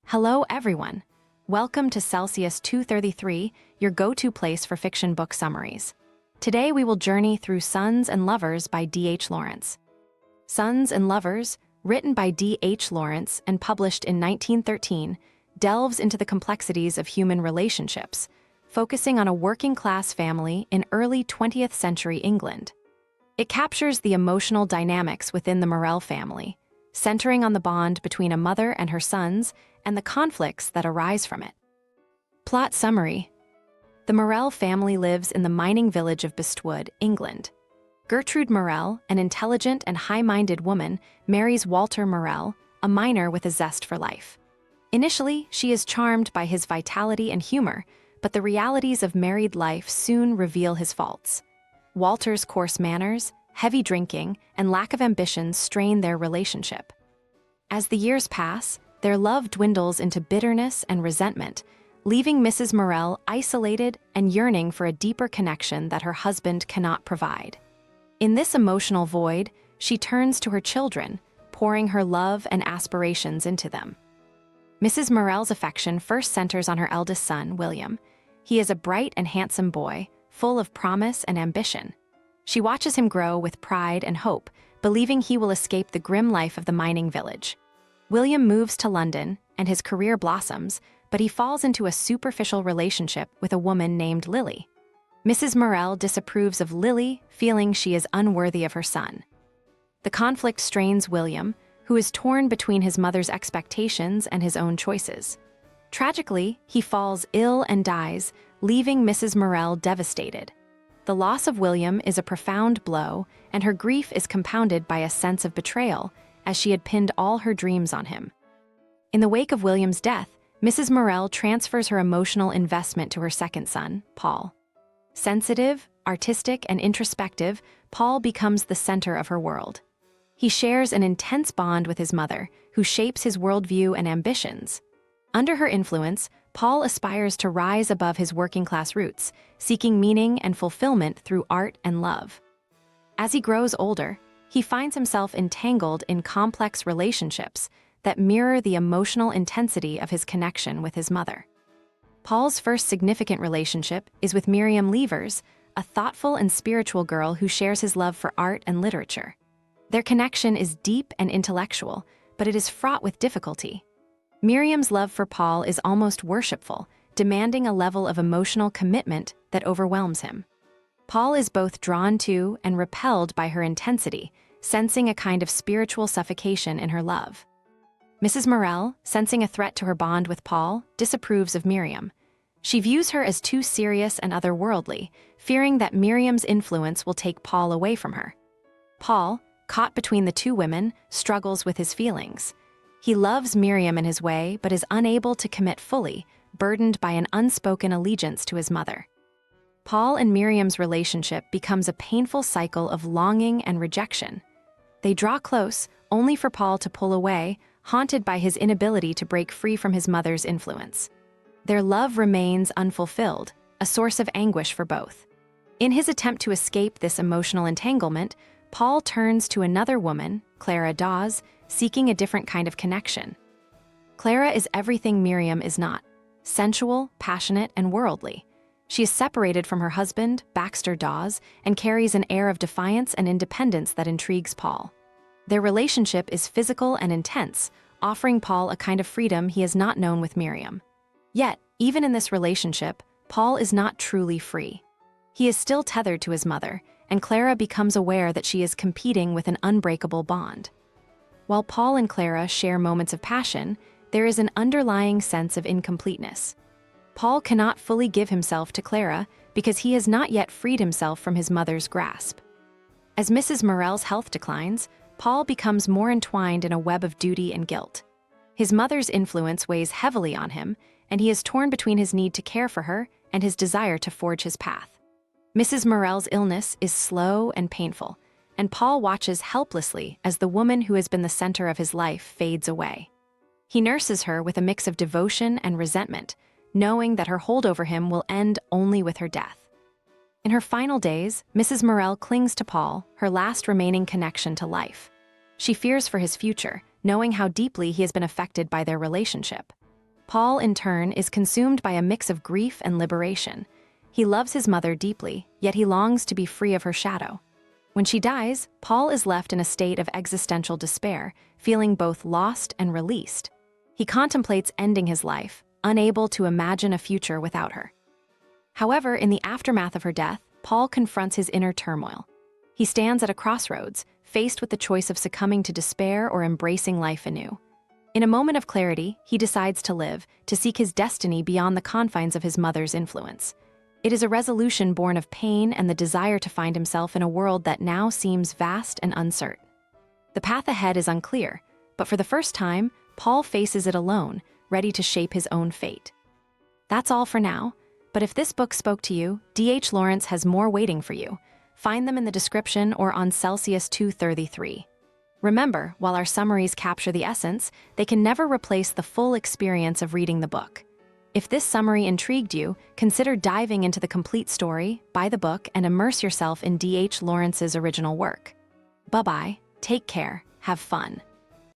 Hello, everyone. Welcome to Celsius 233, your go-to place for fiction book summaries. Today we will journey through Sons and Lovers by D.H. Lawrence. Sons and Lovers, written by D.H. Lawrence and published in 1913, delves into the complexities of human relationships, focusing on a working-class family in early 20th century England. It captures the emotional dynamics within the Morel family, centering on the bond between a mother and her sons and the conflicts that arise from it. Plot summary. The Morel family lives in the mining village of Bestwood, England. Gertrude Morel, an intelligent and high-minded woman, marries Walter Morel, a miner with a zest for life. Initially, she is charmed by his vitality and humor, but the realities of married life soon reveal his faults. Walter's coarse manners, heavy drinking, and lack of ambition strain their relationship. As the years pass, their love dwindles into bitterness and resentment, leaving Mrs. Morel isolated and yearning for a deeper connection that her husband cannot provide. In this emotional void, she turns to her children, pouring her love and aspirations into them. Mrs. Morel's affection first centers on her eldest son, William. He is a bright and handsome boy, full of promise and ambition. She watches him grow with pride and hope, believing he will escape the grim life of the mining village. William moves to London, and his career blossoms, but he falls into a superficial relationship with a woman named Lily. Mrs. Morel disapproves of Lily, feeling she is unworthy of her son. The conflict strains William, who is torn between his mother's expectations and his own choices. Tragically, he falls ill and dies, leaving Mrs. Morel devastated. The loss of William is a profound blow, and her grief is compounded by a sense of betrayal, as she had pinned all her dreams on him. In the wake of William's death, Mrs. Morel transfers her emotional investment to her second son, Paul. Sensitive, artistic, and introspective, Paul becomes the center of her world. He shares an intense bond with his mother, who shapes his worldview and ambitions. Under her influence, Paul aspires to rise above his working-class roots, seeking meaning and fulfillment through art and love. As he grows older, he finds himself entangled in complex relationships that mirror the emotional intensity of his connection with his mother. Paul's first significant relationship is with Miriam Levers, a thoughtful and spiritual girl who shares his love for art and literature. Their connection is deep and intellectual, but it is fraught with difficulty. Miriam's love for Paul is almost worshipful, demanding a level of emotional commitment that overwhelms him. Paul is both drawn to and repelled by her intensity, sensing a kind of spiritual suffocation in her love. Mrs. Morel, sensing a threat to her bond with Paul, disapproves of Miriam. She views her as too serious and otherworldly, fearing that Miriam's influence will take Paul away from her. Paul, caught between the two women, struggles with his feelings. He loves Miriam in his way, but is unable to commit fully, burdened by an unspoken allegiance to his mother. Paul and Miriam's relationship becomes a painful cycle of longing and rejection. They draw close, only for Paul to pull away, haunted by his inability to break free from his mother's influence. Their love remains unfulfilled, a source of anguish for both. In his attempt to escape this emotional entanglement, Paul turns to another woman, Clara Dawes, seeking a different kind of connection. Clara is everything Miriam is not: sensual, passionate, and worldly. She is separated from her husband, Baxter Dawes, and carries an air of defiance and independence that intrigues Paul. Their relationship is physical and intense, offering Paul a kind of freedom he has not known with Miriam. Yet, even in this relationship, Paul is not truly free. He is still tethered to his mother, and Clara becomes aware that she is competing with an unbreakable bond. While Paul and Clara share moments of passion, there is an underlying sense of incompleteness. Paul cannot fully give himself to Clara because he has not yet freed himself from his mother's grasp. As Mrs. Morel's health declines, Paul becomes more entwined in a web of duty and guilt. His mother's influence weighs heavily on him, and he is torn between his need to care for her and his desire to forge his path. Mrs. Morel's illness is slow and painful, and Paul watches helplessly as the woman who has been the center of his life fades away. He nurses her with a mix of devotion and resentment, knowing that her hold over him will end only with her death. In her final days, Mrs. Morel clings to Paul, her last remaining connection to life. She fears for his future, knowing how deeply he has been affected by their relationship. Paul, in turn, is consumed by a mix of grief and liberation. He loves his mother deeply, yet he longs to be free of her shadow. When she dies, Paul is left in a state of existential despair, feeling both lost and released. He contemplates ending his life, unable to imagine a future without her. However, in the aftermath of her death, Paul confronts his inner turmoil. He stands at a crossroads, faced with the choice of succumbing to despair or embracing life anew. In a moment of clarity, he decides to live, to seek his destiny beyond the confines of his mother's influence. It is a resolution born of pain and the desire to find himself in a world that now seems vast and uncertain. The path ahead is unclear, but for the first time, Paul faces it alone, ready to shape his own fate. That's all for now, but if this book spoke to you, D.H. Lawrence has more waiting for you. Find them in the description or on Celsius 233. Remember, while our summaries capture the essence, they can never replace the full experience of reading the book. If this summary intrigued you, consider diving into the complete story, buy the book, and immerse yourself in D.H. Lawrence's original work. Bye-bye, take care, have fun.